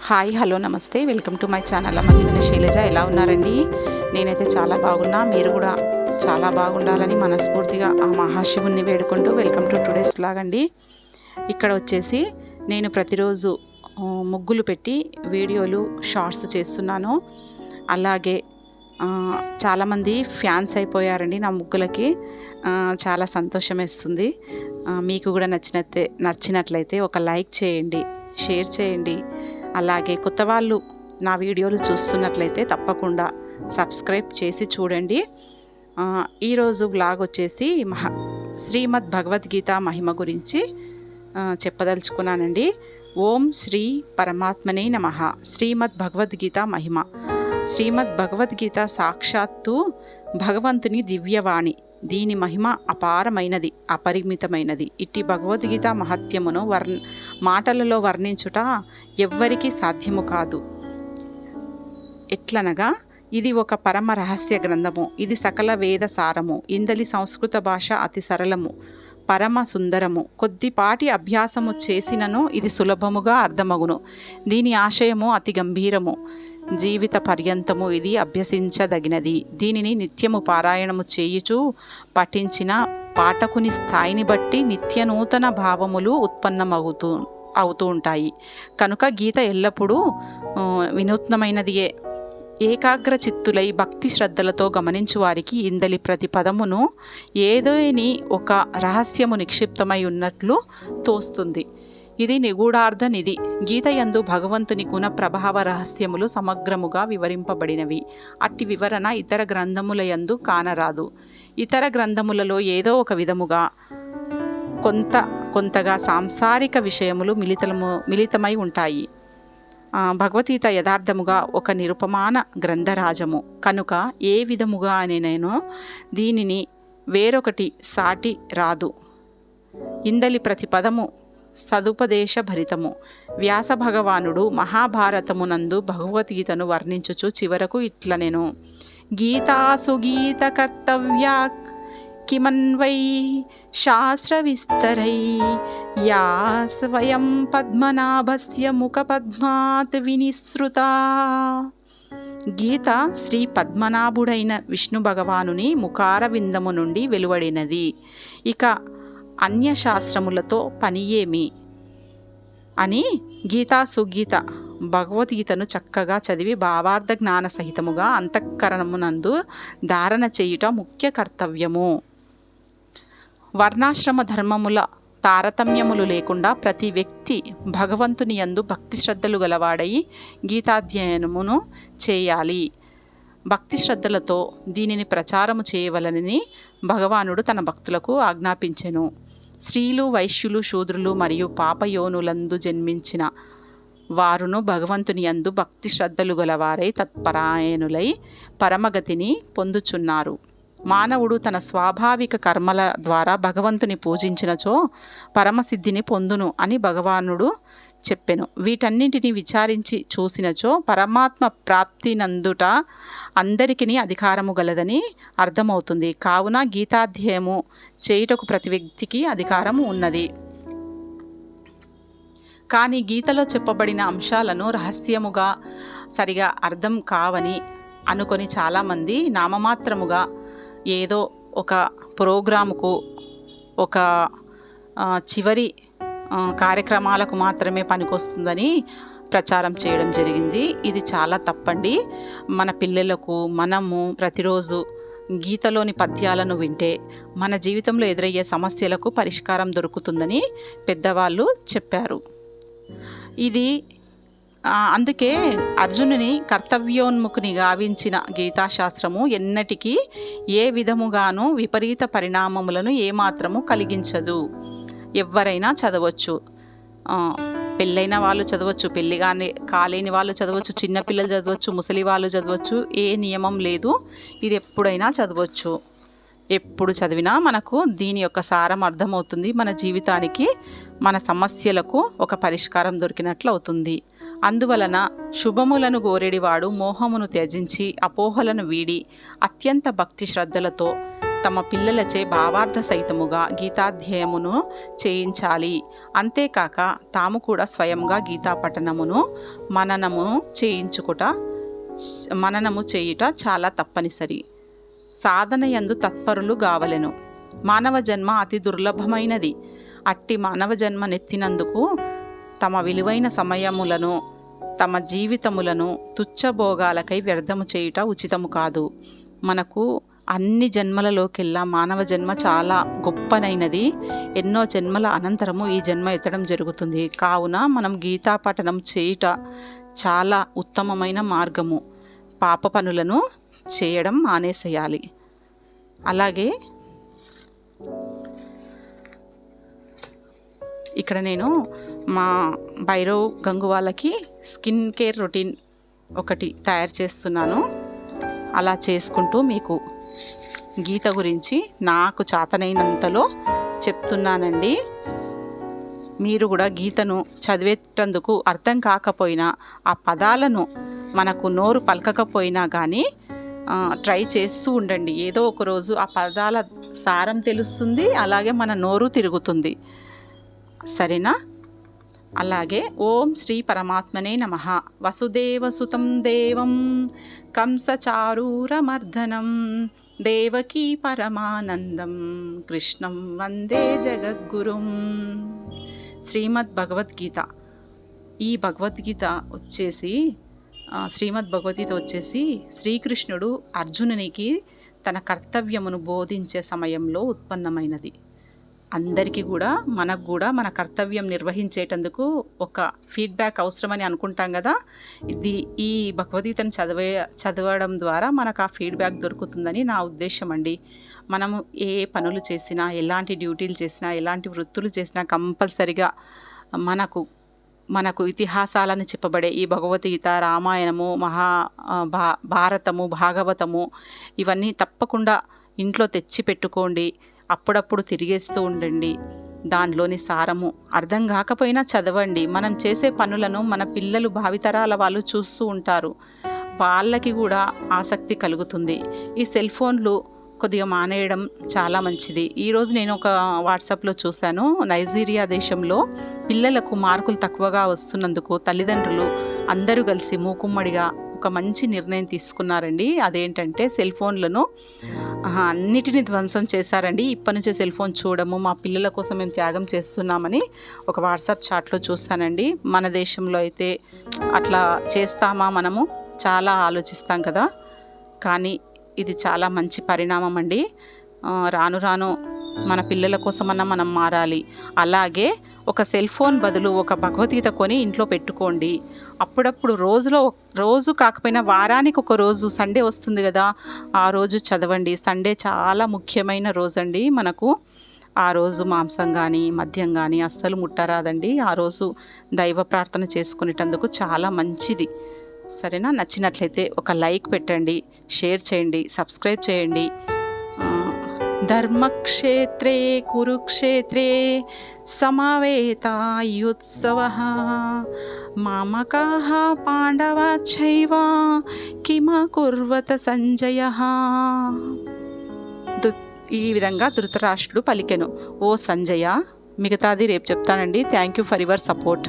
Hi hello నమస్తే welcome to my channel అమ్మ శైలజ. ఎలా ఉన్నారండి? నేనైతే చాలా బాగున్నా. మీరు కూడా చాలా బాగుండాలని మనస్ఫూర్తిగా ఆ మహాశివుణ్ణి వేడుకుంటూ వెల్కమ్ టు టుడేస్ వ్లాగ్ అండి. ఇక్కడ వచ్చేసి నేను ప్రతిరోజు ముగ్గులు పెట్టి వీడియోలు షార్ట్స్ చేస్తున్నాను. అలాగే చాలామంది ఫ్యాన్స్ అయిపోయారండి నా ముగ్గులకి. చాలా సంతోషం వేస్తుంది. మీకు కూడా నచ్చినట్లయితే ఒక లైక్ చేయండి, షేర్ చేయండి. అలాగే కొత్త వాళ్ళు నా వీడియోలు చూస్తున్నట్లయితే తప్పకుండా సబ్స్క్రైబ్ చేసి చూడండి. ఈరోజు వ్లాగ్ వచ్చేసి శ్రీమద్ భగవద్గీత మహిమ గురించి చెప్పదలుచుకున్నానండి. ఓం శ్రీ పరమాత్మనే నమః. శ్రీమద్ భగవద్గీత మహిమ. శ్రీమద్ భగవద్గీత సాక్షాత్తు భగవంతుని దివ్యవాణి. దీని మహిమ అపారమైనది, అపరిమితమైనది. ఇట్టి భగవద్గీత మహత్యమును మాటలలో వర్ణించుట ఎవ్వరికీ సాధ్యము కాదు. ఎట్లనగా ఇది ఒక పరమ రహస్య గ్రంథము. ఇది సకల వేద సారము. ఇందలి సంస్కృత భాష అతి సరళము, పరమ సుందరము. కొద్దిపాటి అభ్యాసము చేసినను ఇది సులభముగా అర్థమగును. దీని ఆశయము అతి గంభీరము, జీవిత పర్యంతము ఇది అభ్యసించదగినది. దీనిని నిత్యము పారాయణము చేయుచు పఠించిన పాఠకుని స్థాయిని బట్టి నిత్య నూతన భావములు అవుతూ ఉంటాయి. కనుక గీత ఎల్లప్పుడూ వినూత్నమైనదియే. ఏకాగ్ర చిత్తులై భక్తి శ్రద్ధలతో గమనించు వారికి ఇందలి ప్రతి పదమును ఏదోని ఒక రహస్యము నిక్షిప్తమై ఉన్నట్లు తోస్తుంది. ఇది నిగూఢార్థ నిధి. గీత యందు భగవంతుని గుణ ప్రభావ రహస్యములు సమగ్రముగా వివరింపబడినవి. అట్టి వివరణ ఇతర గ్రంథముల యందు కానరాదు. ఇతర గ్రంథములలో ఏదో ఒక విధముగా కొంతగా సాంసారిక విషయములు మిళితమై ఉంటాయి. భగవద్గీత యథార్థముగా ఒక నిరుపమాన గ్రంథరాజము కనుక ఏ విధముగా అని నేను దీనిని వేరొకటి సాటి రాదు. ఇందలి ప్రతి పదము సదుపదేశ భరితము. వ్యాస భగవానుడు మహాభారతమునందు భగవద్గీతను వర్ణించుచు చివరకు ఇట్లనెను: గీతాసు గీత కర్తవ్యా కిమన్వై శాస్త్ర విస్తరై యా స్వయం పద్మనాభస్య ముఖ పద్మాత్ వినిసృత. గీత శ్రీ పద్మనాభుడైన విష్ణు భగవానుని ముఖారవిందము నుండి వెలువడినది. ఇక అన్యశాస్త్రములతో పనియేమి అని గీతా సుగీత భగవద్గీతను చక్కగా చదివి భావార్థ జ్ఞాన సహితముగా అంతఃకరణమునందు ధారణ చేయుట ముఖ్య కర్తవ్యము. వర్ణాశ్రమ ధర్మముల తారతమ్యములు లేకుండా ప్రతి వ్యక్తి భగవంతుని యందు భక్తి శ్రద్ధలు గలవాడై గీతాధ్యయనమును చేయాలి. భక్తి శ్రద్ధలతో దీనిని ప్రచారము చేయవలనని భగవానుడు తన భక్తులకు ఆజ్ఞాపించెను. స్త్రీలు, వైశ్యులు, శూద్రులు మరియు పాపయోనులందు జన్మించిన వారును భగవంతుని యందు భక్తి శ్రద్ధలు గలవారై తత్పరాయణులై పరమగతిని పొందుచున్నారు. మానవుడు తన స్వాభావిక కర్మల ద్వారా భగవంతుని పూజించినచో పరమసిద్ధిని పొందును అని భగవానుడు చెప్పెను. వీటన్నింటినీ విచారించి చూసినచో పరమాత్మ ప్రాప్తి నందుట అందరికీ అధికారము గలదని అర్థమవుతుంది. కావున గీతాధ్యాయము చేయుటకు ప్రతి వ్యక్తికి అధికారము ఉన్నది. కానీ గీతలో చెప్పబడిన అంశాలను రహస్యముగా సరిగా అర్థం కావని అనుకొని చాలామంది నామమాత్రముగా ఏదో ఒక ప్రోగ్రాముకు, ఒక చివరి కార్యక్రమాలకు మాత్రమే పనికొస్తుందని ప్రచారం చేయడం జరిగింది. ఇది చాలా తప్పండి. మన పిల్లలకు మనము ప్రతిరోజు గీతలోని పద్యాలను వింటే మన జీవితంలో ఎదురయ్యే సమస్యలకు పరిష్కారం దొరుకుతుందని పెద్దవాళ్ళు చెప్పారు. ఇది అందుకే అర్జునుని కర్తవ్యోన్ముఖుని గావించిన గీతాశాస్త్రము ఎన్నటికీ ఏ విధముగాను విపరీత పరిణామములను ఏమాత్రము కలిగించదు. ఎవరైనా చదవచ్చు. పెళ్ళైన వాళ్ళు చదవచ్చు, పెళ్ళి కాలేని వాళ్ళు చదవచ్చు, చిన్నపిల్లలు చదవచ్చు, ముసలి వాళ్ళు చదవచ్చు. ఏ నియమం లేదు. ఇది ఎప్పుడైనా చదవచ్చు. ఎప్పుడు చదివినా మనకు దీని యొక్క సారం అర్థమవుతుంది. మన జీవితానికి, మన సమస్యలకు ఒక పరిష్కారం దొరికినట్లు అవుతుంది. అందువలన శుభములను గోరెడివాడు మోహమును త్యజించి అపోహలను వీడి అత్యంత భక్తి శ్రద్ధలతో తమ పిల్లలచే భావార్థ సహితముగా గీతాధ్యాయమును చేయించాలి. అంతేకాక తాము కూడా స్వయంగా గీతా పఠనమును మననము చేయుట చాలా తప్పనిసరి. సాధన యందు తత్పరులు గావలెను. మానవ జన్మ అతి దుర్లభమైనది. అట్టి మానవ జన్మ నెత్తినందుకు తమ విలువైన సమయములను తమ జీవితములను తుచ్చభోగాలకై వ్యర్థము చేయుట ఉచితము కాదు. మనకు అన్ని జన్మలలోకెల్లా మానవ జన్మ చాలా గొప్పనైనది. ఎన్నో జన్మల అనంతరము ఈ జన్మ ఎత్తడం జరుగుతుంది. కావున మనం గీతా పఠనం చేయుట చాలా ఉత్తమమైన మార్గము. పాప పనులను చేయడం మానేసేయాలి. అలాగే ఇక్కడ నేను మా భైరవ్ గంగువాళ్ళకి స్కిన్ కేర్ రొటీన్ ఒకటి తయారు చేస్తున్నాను. అలా చేసుకుంటూ మీకు గీత గురించి నాకు చాతనైనంతలో చెప్తున్నానండి. మీరు కూడా గీతను చదివేటందుకు అర్థం కాకపోయినా, ఆ పదాలను మనకు నోరు పలకకపోయినా కానీ ట్రై చేస్తూ ఉండండి. ఏదో ఒక రోజు ఆ పదాల సారం తెలుస్తుంది, అలాగే మన నోరు తిరుగుతుంది. సరేనా? అలాగే ఓం శ్రీ పరమాత్మనే నమః. వసుదేవసుతం దేవం కంసచారూరమర్దనం దేవకీ పరమానందం కృష్ణం వందే జగద్గురుం. శ్రీమద్ భగవద్గీత. ఈ భగవద్గీత వచ్చేసి శ్రీకృష్ణుడు అర్జునునికి తన కర్తవ్యమును బోధించే సమయంలో ఉత్పన్నమైనది. అందరికీ కూడా మనకు కూడా మన కర్తవ్యం నిర్వహించేటందుకు ఒక ఫీడ్బ్యాక్ అవసరమని అనుకుంటాం కదా. ఈ భగవద్గీతను చదవడం ద్వారా మనకు ఆ ఫీడ్బ్యాక్ దొరుకుతుందని నా ఉద్దేశం అండి. మనము ఏ పనులు చేసినా, ఎలాంటి డ్యూటీలు చేసినా, ఎలాంటి వృత్తులు చేసినా కంపల్సరిగా మనకు ఇతిహాసాలను చెప్పబడే ఈ భగవద్గీత, రామాయణము, భారతము, భాగవతము ఇవన్నీ తప్పకుండా ఇంట్లో తెచ్చి పెట్టుకోండి. అప్పుడప్పుడు తిరిగేస్తూ ఉండండి. దానిలోని సారము అర్థం కాకపోయినా చదవండి. మనం చేసే పనులను మన పిల్లలు, భావితరాల వాళ్ళు చూస్తూ ఉంటారు. వాళ్ళకి కూడా ఆసక్తి కలుగుతుంది. ఈ సెల్ ఫోన్లు కొద్దిగా మానేయడం చాలా మంచిది. ఈరోజు నేను ఒక వాట్సాప్లో చూశాను. నైజీరియా దేశంలో పిల్లలకు మార్కులు తక్కువగా వస్తున్నందుకు తల్లిదండ్రులు అందరూ కలిసి మూకుమ్మడిగా ఒక మంచి నిర్ణయం తీసుకున్నారండి. అదేంటంటే సెల్ ఫోన్లను అన్నిటినీ ధ్వంసం చేశారండి. ఇప్పటి నుంచే సెల్ ఫోన్ చూడము, మా పిల్లల కోసం మేము త్యాగం చేస్తున్నామని ఒక వాట్సాప్ చాట్లో చూస్తానండి. మన దేశంలో అయితే అట్లా చేస్తామా? మనము చాలా ఆలోచిస్తాం కదా. కానీ ఇది చాలా మంచి పరిణామం అండి. రాను రాను మన పిల్లల కోసమన్నా మనం మారాలి. అలాగే ఒక సెల్ ఫోన్ బదులు ఒక భగవద్గీత కొని ఇంట్లో పెట్టుకోండి. అప్పుడప్పుడు రోజు కాకపోయినా వారానికి ఒక రోజు, సండే వస్తుంది కదా, ఆ రోజు చదవండి. సండే చాలా ముఖ్యమైన రోజు అండి మనకు. ఆ రోజు మాంసం కానీ మద్యం కానీ అస్సలు ముట్టరాదండి. ఆ రోజు దైవ ప్రార్థన చేసుకునేటందుకు చాలా మంచిది. సరేనా? నచ్చినట్లయితే ఒక లైక్ పెట్టండి, షేర్ చేయండి, సబ్స్క్రైబ్ చేయండి. ధర్మక్షేత్రే కురుక్షేత్రే సమవేతాయుత్సవః మామకాః పాండవాశ్చైవ కిమకుర్వత సంజయః. ఈ విధంగా ధృతరాష్ట్రుడు పలికెను. ఓ సంజయ, మిగతాది రేపు చెప్తానండి. Thank you for your support.